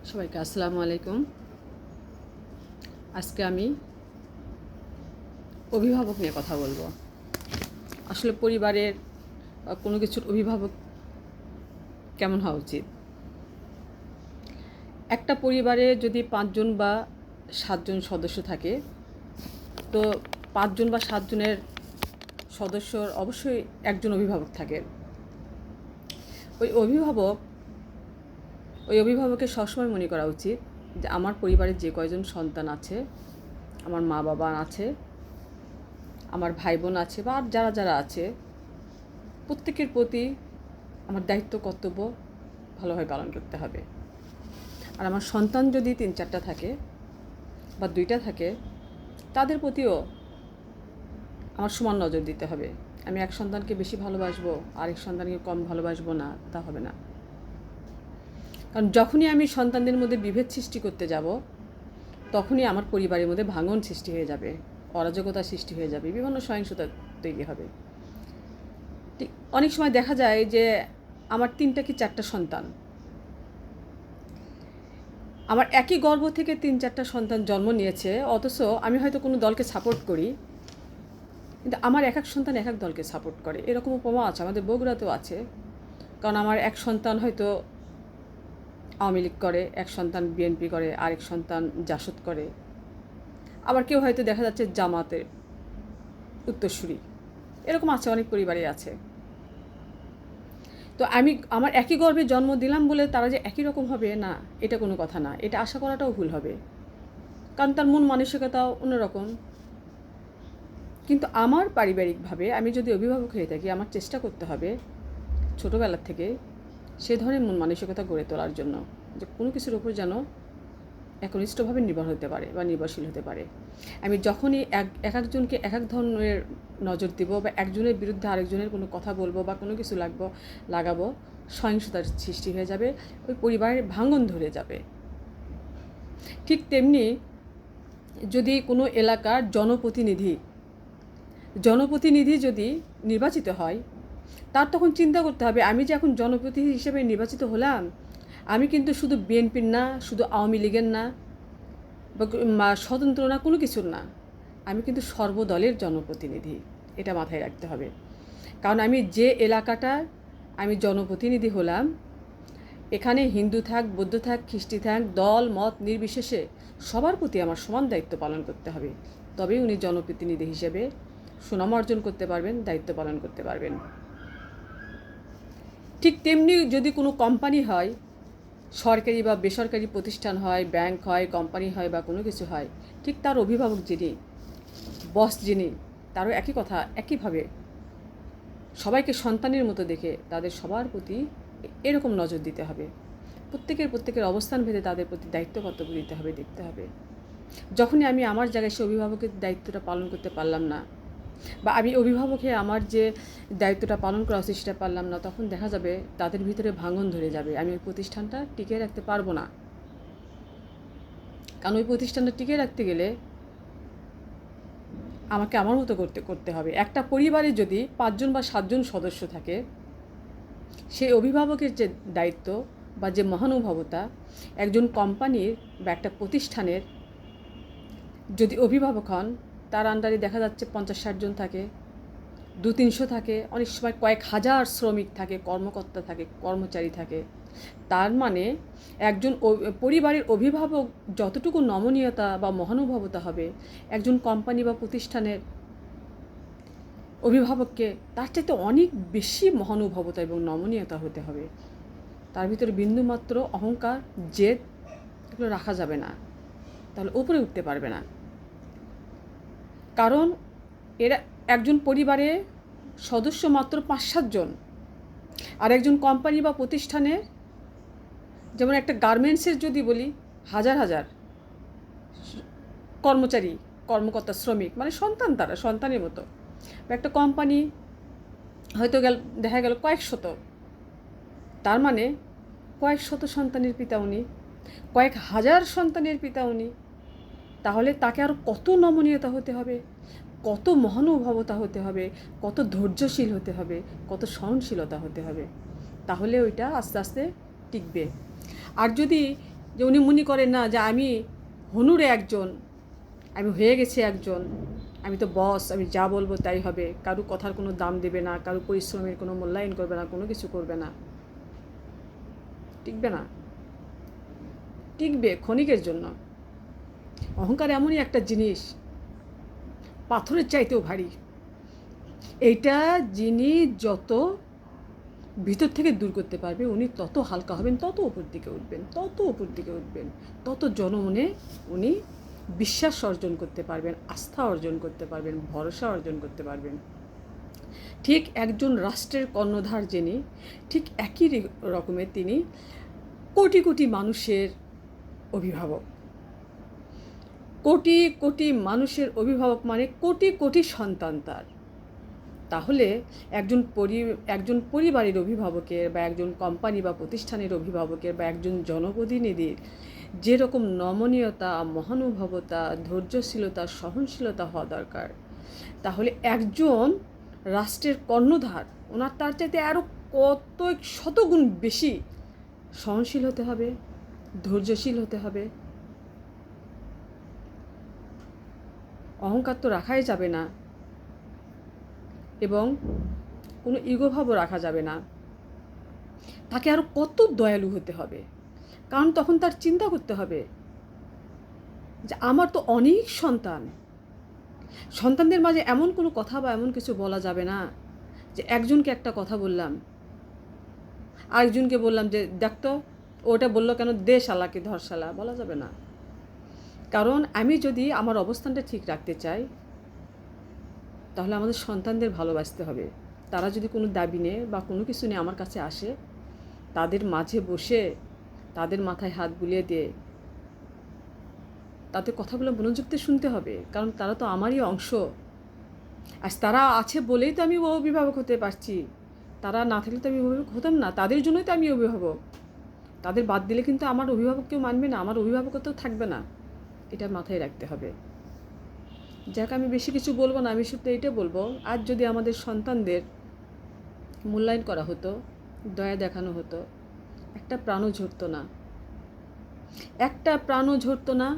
সবাইকে আসসালামু আলাইকুম। আজকে আমি অভিভাবক নিয়ে কথা বলবো। আসলে পরিবারের কোনো কিছুর অভিভাবক কেমন হওয়া উচিত। একটা পরিবারে যদি 5 জন বা 7 জন সদস্য থাকে, তো 5 জন বা 7 জনের সদস্যর অবশ্যই একজন অভিভাবক থাকে। ওই অভিভাবক ওই অভিভাবকের সবসময় মনে করা উচিত যে আমার পরিবারের যে কয়জন সন্তান আছে, আমার মা বাবা আছে, আমার ভাই বোন আছে, বা আর যারা যারা আছে, প্রত্যেকের প্রতি আমার দায়িত্ব কর্তব্য ভালোভাবে পালন করতে হবে। আর আমার সন্তান যদি 3-4টা থাকে বা 2টা থাকে, তাদের প্রতিও আমার সমান নজর দিতে হবে। আমি এক সন্তানকে বেশি ভালোবাসবো, আরেক সন্তানকে কম ভালোবাসবো না, তা হবে না। কারণ যখনই আমি সন্তানদের মধ্যে বিভেদ সৃষ্টি করতে যাব, তখনই আমার পরিবারের মধ্যে ভাঙন সৃষ্টি হয়ে যাবে, অরাজকতা সৃষ্টি হয়ে যাবে, বিভিন্ন সহিংসতা তৈরি হবে। ঠিক অনেক সময় দেখা যায় যে আমার 3টা কি 4টা সন্তান, আমার একই গর্ভ থেকে 3-4টা সন্তান জন্ম নিয়েছে, অথচ আমি হয়তো কোনো দলকে সাপোর্ট করি, কিন্তু আমার এক এক সন্তান এক এক দলকে সাপোর্ট করে। এরকম উপমা আছে, আমাদের বগুড়াতেও আছে। কারণ আমার এক সন্তান হয়তো আওয়ামী লীগ করে, এক সন্তান বিএনপি করে, আরেক সন্তান জাসদ করে, আবার কেউ হয়তো দেখা যাচ্ছে জামাতের উত্তরসূরি। এরকম আছে, অনেক পরিবারে আছে। তো আমি আমার একই গর্ভে জন্ম দিলাম বলে তারা যে একই রকম হবে না, এটা কোনো কথা না। এটা আশা করাটাও ভুল হবে, কারণ তার মন মানসিকতাও অন্যরকম। কিন্তু আমার পারিবারিকভাবে আমি যদি অভিভাবক হয়ে থাকি, আমার চেষ্টা করতে হবে ছোটোবেলার থেকে সে ধরনের মন মানসিকতা গড়ে তোলার জন্য, যে কোনো কিছুর উপর যেন একনিষ্ঠভাবে নির্ভর হতে পারে বা নির্ভরশীল হতে পারে। আমি যখনই এক একজনকে এক এক ধরনের নজর দিব, বা একজনের বিরুদ্ধে আরেকজনের কোনো কথা বলবো বা কোনো কিছু লাগাবো, সহিংসতার সৃষ্টি হয়ে যাবে, ওই পরিবারের ভাঙন ধরে যাবে। ঠিক তেমনি যদি কোনো এলাকার জনপ্রতিনিধি যদি নির্বাচিত হয়, তার তখন চিন্তা করতে হবে, আমি যে এখন জনপ্রতিনিধি হিসেবে নির্বাচিত হলাম, আমি কিন্তু শুধু বিএনপির না, শুধু আওয়ামী লীগের না, বা স্বতন্ত্র না, কোনো কিছুর না, আমি কিন্তু সর্বদলের জনপ্রতিনিধি। এটা মাথায় রাখতে হবে। কারণ আমি যে এলাকাটার আমি জনপ্রতিনিধি হলাম, এখানে হিন্দু থাক, বৌদ্ধ থাক, খ্রিস্টি থাক, দল মত নির্বিশেষে সবার প্রতি আমার সমান দায়িত্ব পালন করতে হবে। তবেই উনি জনপ্রতিনিধি হিসেবে সুনাম অর্জন করতে পারবেন, দায়িত্ব পালন করতে পারবেন। ঠিক তেমনি যদি কোনো কোম্পানি হয়, সরকারি বা বেসরকারি প্রতিষ্ঠান হয়, ব্যাংক হয়, কোম্পানি হয়, বা কোনো কিছু হয়, ঠিক তার অভিভাবক যিনি, বস যিনি, তারও একই কথা, একইভাবে সবাইকে সন্তানের মতো দেখে তাদের সবার প্রতি এরকম নজর দিতে হবে। প্রত্যেকের অবস্থান ভেদে তাদের প্রতি দায়িত্ব কর্তব্য দিতে হবে, দেখতে হবে। যখনই আমি আমার জায়গায় সে অভিভাবকের দায়িত্বটা পালন করতে পারলাম না, বা আমি অভিভাবক হয়ে আমার যে দায়িত্বটা পালন করা উচিত সেটা পারলাম না, তখন দেখা যাবে তাদের ভিতরে ভাঙন ধরে যাবে। আমি ওই প্রতিষ্ঠানটা টিকিয়ে রাখতে পারবো না। কারণ ওই প্রতিষ্ঠানটা টিকিয়ে রাখতে গেলে আমাকে আমার মতো করতে হবে। একটা পরিবারে যদি 5 জন বা 7 জন সদস্য থাকে, সেই অভিভাবকের যে দায়িত্ব বা যে মহানুভবতা, একজন কোম্পানির বা একটা প্রতিষ্ঠানের যদি অভিভাবক হন, তার আন্ডারে দেখা যাচ্ছে 50-60 জন থাকে, 200-300 থাকে, অনেক সময় কয়েক হাজার শ্রমিক থাকে, কর্মকর্তা থাকে, কর্মচারী থাকে। তার মানে একজন পরিবারের অভিভাবক যতটুকু নমনীয়তা বা মহানুভবতা হবে, একজন কোম্পানি বা প্রতিষ্ঠানের অভিভাবককে তার চাইতে অনেক বেশি মহানুভবতা এবং নমনীয়তা হতে হবে। তার ভিতরে বিন্দুমাত্র অহংকার, জেদ, এগুলো রাখা যাবে না, তাহলে উপরে উঠতে পারবে না। কারণ এরা একজন পরিবারে সদস্য মাত্র 5-7 জন, আর একজন কোম্পানি বা প্রতিষ্ঠানের, যেমন একটা গার্মেন্টসের যদি বলি, হাজার হাজার কর্মচারী, কর্মকর্তা, শ্রমিক, মানে সন্তান, তারা সন্তানের মতো। বা একটা কোম্পানি হয়তো দেখা গেল কয়েক শত, তার মানে কয়েক শত সন্তানের পিতা উনি, কয়েক হাজার সন্তানের পিতা উনি। তাহলে তাকে আরও কত নমনীয়তা হতে হবে, কত মহানুভবতা হতে হবে, কত ধৈর্যশীল হতে হবে, কত সহনশীলতা হতে হবে, তাহলে ওইটা আস্তে আস্তে টিকবে। আর যদি যে উনি মনে করেন না যে আমি হনুরে একজন, আমি হয়ে গেছি একজন, আমি তো বস, আমি যা বলবো তাই হবে, কারো কথার কোনো দাম দেবে না, কারো পরিশ্রমের কোনো মূল্যায়ন করবে না, কোনো কিছু করবে না, টিকবে না, টিকবে ক্ষণিকের জন্য। অহংকার এমনই একটা জিনিস, পাথরের চাইতেও ভারী। এইটা যিনি যত ভিতর থেকে দূর করতে পারবে উনি তত হালকা হবেন, তত উপর দিকে উঠবেন, তত উপর দিকে উঠবেন, তত জনমনে উনি বিশ্বাস অর্জন করতে পারবেন, আস্থা অর্জন করতে পারবেন, ভরসা অর্জন করতে পারবেন। ঠিক একজন রাষ্ট্রের কর্ণধার যিনি, ঠিক একই রকমের তিনি কোটি কোটি মানুষের অভিভাবক। কোটি কোটি মানুষের অভিভাবক মানে কোটি কোটি সন্তান তার। তাহলে একজন পরিবারের অভিভাবকের বা একজন কোম্পানি বা প্রতিষ্ঠানের অভিভাবকের বা একজন জনপ্রতিনিধির যেরকম নমনীয়তা, মহানুভবতা, ধৈর্যশীলতা, সহনশীলতা হওয়া দরকার, তাহলে একজন রাষ্ট্রের কর্ণধার ওনার তার চাইতে আরও কত শতগুণ বেশি সহনশীল হতে হবে, ধৈর্যশীল হতে হবে। অহংকার তো রাখাই যাবে না, এবং কোনো ইগোভাবও রাখা যাবে না। তাকে আরও কত দয়ালু হতে হবে, কারণ তখন তার চিন্তা করতে হবে যে আমার তো অনেক সন্তান, সন্তানদের মাঝে এমন কোনো কথা বা এমন কিছু বলা যাবে না যে একজনকে একটা কথা বললাম, আরেকজনকে বললাম যে দেখতো ওটা বললো কেন, দে শালাকে ধর শালা, বলা যাবে না। কারণ আমি যদি আমার অবস্থানটা ঠিক রাখতে চাই, তাহলে আমাদের সন্তানদের ভালোবাসতে হবে। তারা যদি কোনো দাবি নিয়ে বা কোনো কিছু নিয়ে আমার কাছে আসে, তাদের মাঝে বসে তাদের মাথায় হাত বুলিয়ে দিয়ে তাদের কথাগুলো মনোযোগ দিয়ে শুনতে হবে, কারণ তারা তো আমারই অংশ। আজ তারা আছে বলেই তো আমি অভিভাবক হতে পারছি, তারা না থাকলে তো আমি অভিভাবক হতাম না, তাদের জন্যই তো আমি অভিভাবক। তাদের বাদ দিলে কিন্তু আমার অভিভাবক কেউ মানবে না, আমার অভিভাবকত্বও থাকবে না, এটা মাথায় রাখতে হবে। যাক, আমি বেশি কিছু বলবো না, আমি শুধু এইটা বলবো, আজ যদি আমাদের সন্তানদের মূল্যায়ন করা হতো, দয়া দেখানো হতো, একটা প্রাণও ঝরতো না, একটা প্রাণও ঝরতো না।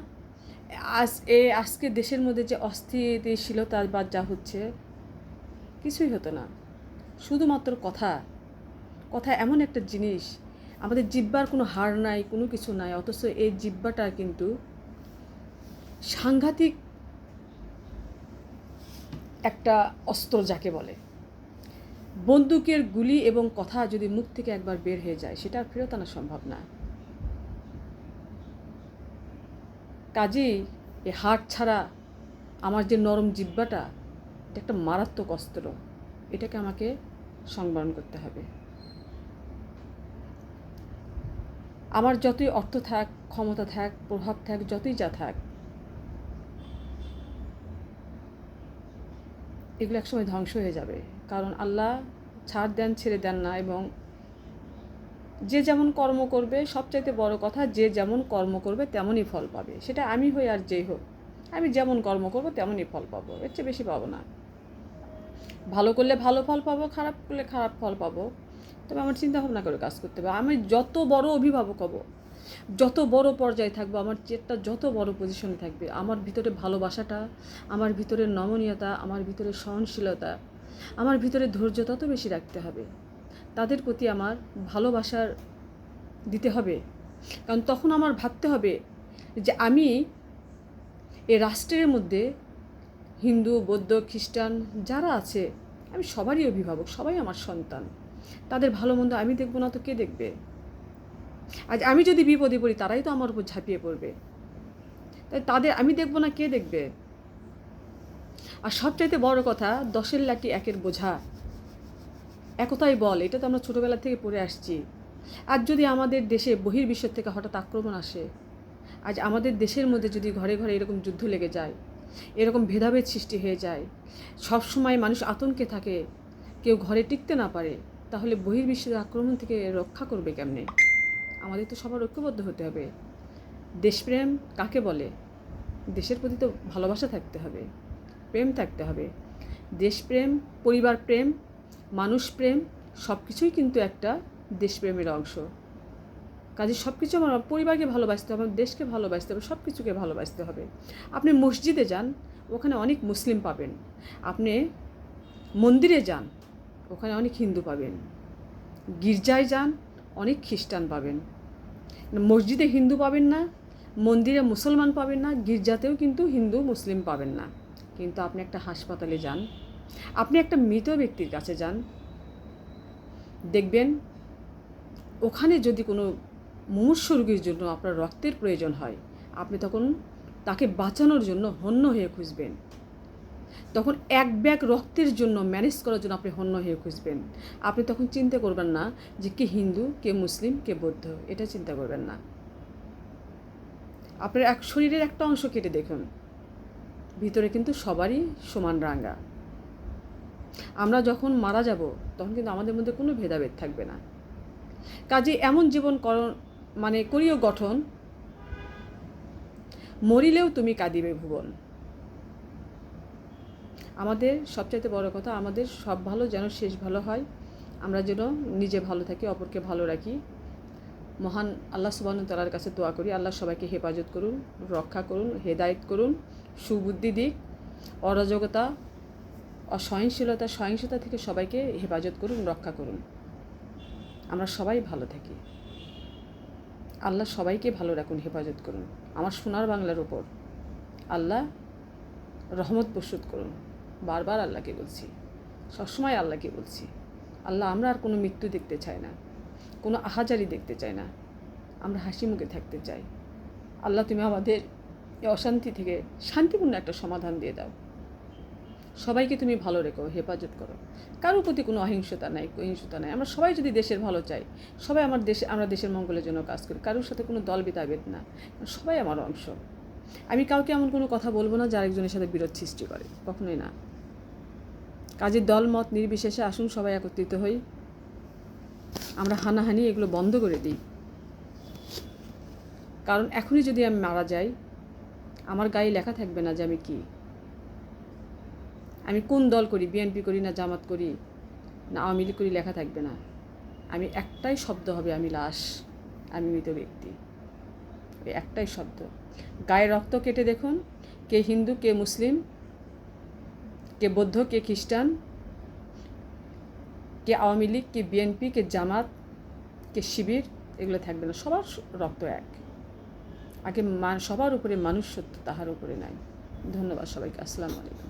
আজকে দেশের মধ্যে যে অস্থিতিশীলতা বা যা হচ্ছে, কিছুই হতো না। শুধুমাত্র কথা এমন একটা জিনিস, আমাদের জিহ্বার কোনো হাড় নাই, কোনো কিছু নাই, অথচ এই জিহ্বাটা কিন্তু সাংঘাতিক একটা অস্ত্র যাকে বলে। বন্দুকের গুলি এবং কথা যদি মুখ থেকে একবার বের হয়ে যায়, সেটা আর ফেরত আনা সম্ভব না। কাজেই এই হাড় ছাড়া আমার যে নরম জিহ্বাটা, এটা একটা মারাত্মক অস্ত্র, এটাকে আমাকে সংবরণ করতে হবে। আমার যতই অর্থ থাক, ক্ষমতা থাক, প্রভাব থাক, যতই যা থাক, এগুলো একসময় ধ্বংস হয়ে যাবে। কারণ আল্লাহ ছাড় দেন, ছেড়ে দেন না, এবং যে যেমন কর্ম করবে, সবচাইতে বড় কথা, যে যেমন কর্ম করবে তেমনই ফল পাবে। সেটা আমি হই আর যেই হোক, আমি যেমন কর্ম করব তেমনই ফল পাবো, এর চেয়ে বেশি পাবো না। ভালো করলে ভালো ফল পাবো, খারাপ করলে খারাপ ফল পাবো। তবে আমার চিন্তা ভাবনা করে কাজ করতে হবে। আমি যত বড় অভিভাবক হব, যত বড় পর্যায়ে থাকবো, আমার চেটটা যত বড় পজিশনে থাকবে, আমার ভিতরে ভালোবাসাটা, আমার ভিতরে নমনীয়তা, আমার ভিতরে সহনশীলতা, আমার ভিতরে ধৈর্য তত বেশি রাখতে হবে। তাদের প্রতি আমার ভালোবাসার দিতে হবে, কারণ তখন আমার ভাবতে হবে যে আমি এ রাষ্ট্রের মধ্যে হিন্দু, বৌদ্ধ, খ্রিস্টান যারা আছে, আমি সবারই অভিভাবক, সবাই আমার সন্তান। তাদের ভালো মন্দ আমি দেখবো না তো কে দেখবে? আজ আমি যদি বিপদে পড়ি, তারাই তো আমার উপর ঝাঁপিয়ে পড়বে, তাই তাদের আমি দেখবো না, কে দেখবে? আর সবচাইতে বড় কথা, 10-এর লাঠি 1-এর বোঝা, একতাই বল, এটা তো আমরা ছোটোবেলা থেকে পড়ে আসছি। আজ যদি আমাদের দেশে বহির্বিশ্ব থেকে হঠাৎ আক্রমণ আসে, আজ আমাদের দেশের মধ্যে যদি ঘরে ঘরে এরকম যুদ্ধ লেগে যায়, এরকম ভেদাভেদ সৃষ্টি হয়ে যায়, সব সময় মানুষ আতঙ্কে থাকে, কেউ ঘরে টিকতে না পারে, তাহলে বহির্বিশ্বের আক্রমণ থেকে রক্ষা করবে কেমনে? আমাদের তো সবার ঐক্যবদ্ধ হতে হবে। দেশপ্রেম কাকে বলে? দেশের প্রতি তো ভালোবাসা থাকতে হবে, প্রেম থাকতে হবে। দেশপ্রেম, পরিবার প্রেম, মানুষ প্রেম, সব কিছুই কিন্তু একটা দেশপ্রেমের অংশ। কাজে সব কিছু আমার পরিবারকে ভালোবাসতে হবে, আমার দেশকে ভালোবাসতে হবে, সব কিছুকে ভালোবাসতে হবে। আপনি মসজিদে যান, ওখানে অনেক মুসলিম পাবেন। আপনি মন্দিরে যান, ওখানে অনেক হিন্দু পাবেন। গির্জায় যান, অনেক খ্রিস্টান পাবেন। মসজিদে হিন্দু পাবেন না, মন্দিরে মুসলমান পাবেন না, গির্জাতেও কিন্তু হিন্দু মুসলিম পাবেন না। কিন্তু আপনি একটা হাসপাতালে যান, আপনি একটা মৃত ব্যক্তির কাছে যান, দেখবেন ওখানে যদি কোনো মুমূর্ষু রোগীর জন্য আপনার রক্তের প্রয়োজন হয়, আপনি তখন তাকে বাঁচানোর জন্য হন্য হয়ে খুঁজবেন। তখন এক ব্যাগ রক্তের জন্য ম্যানেজ করার জন্য আপনি হন্য হয়ে খুঁজবেন। আপনি তখন চিন্তা করবেন না যে কে হিন্দু, কে মুসলিম, কে বৌদ্ধ, এটা চিন্তা করবেন না। আপনার শরীরের একটা অংশ কেটে দেখুন, ভিতরে কিন্তু সবারই সমান রাঙা। আমরা যখন মারা যাব তখন কিন্তু আমাদের মধ্যে কোনো ভেদাভেদ থাকবে না। কাজে এমন জীবন করিও গঠন, মরিলেও তুমি কাঁদিবে ভুবন। আমাদের সবচাইতে বড় কথা, আমাদের সব ভালো যেন শেষ ভালো হয়, আমরা যেন নিজে ভালো থাকি, অপরকে ভালো রাখি। মহান আল্লাহ সুবহানাহু ওয়া তাআলার কাছে দোয়া করি, আল্লাহ সবাইকে হেফাজত করুন, রক্ষা করুন, হেদায়েত করুন, সুবুদ্ধি দিক, অরাজকতা, সহিংসতা থেকে সবাইকে হেফাজত করুন, রক্ষা করুন। আমরা সবাই ভালো থাকি। আল্লাহ সবাইকে ভালো রাখুন, হেফাজত করুন। আমার সোনার বাংলার উপর আল্লাহ রহমত বর্ষিত করুন। বারবার আল্লাহকে বলছি, সবসময় আল্লাহকে বলছি, আল্লাহ আমরা আর কোনো মৃত্যু দেখতে চাই না, কোনো আহাজারি দেখতে চাই না, আমরা হাসি মুখে থাকতে চাই। আল্লাহ তুমি আমাদের এই অশান্তি থেকে শান্তিপূর্ণ একটা সমাধান দিয়ে দাও। সবাইকে তুমি ভালো রেখো, হেফাজত করো। কারোর প্রতি কোনো অহিংসতা নাই। আমরা সবাই যদি দেশের ভালো চাই, সবাই আমরা দেশের মঙ্গলের জন্য কাজ করি, কারোর সাথে কোনো দল ভেদাভেদ না, সবাই আমার অংশ। আমি কাউকে এমন কোনো কথা বলবো না যার একজনের সাথে বিরোধ সৃষ্টি করে, কখনোই না। কাজের দল মত নির্বিশেষে আসুন সবাই একত্রিত হই, আমরা হানাহানি এগুলো বন্ধ করে দিই। কারণ এখনই যদি আমি মারা যাই, আমার গায়ে লেখা থাকবে না যে আমি কি, আমি কোন দল করি, বিএনপি করি না জামাত করি না আওয়ামী লীগ করি, লেখা থাকবে না। আমি একটাই শব্দ হবে, আমি লাশ, আমি মৃত ব্যক্তি, এই একটাই শব্দ। গায়ে রক্ত কেটে দেখুন, কে হিন্দু, কে মুসলিম, কে বৌদ্ধ, কে খ্রিস্টান, কে আওয়ামী লীগ, কে বিএনপি, কে জামাত, কে শিবির, এগুলো থাকবে না। সবার রক্ত এক। আগে সবার উপরে মানুষ সত্য, তাহার উপরে নাই। ধন্যবাদ সবাইকে। আসসালামু আলাইকুম।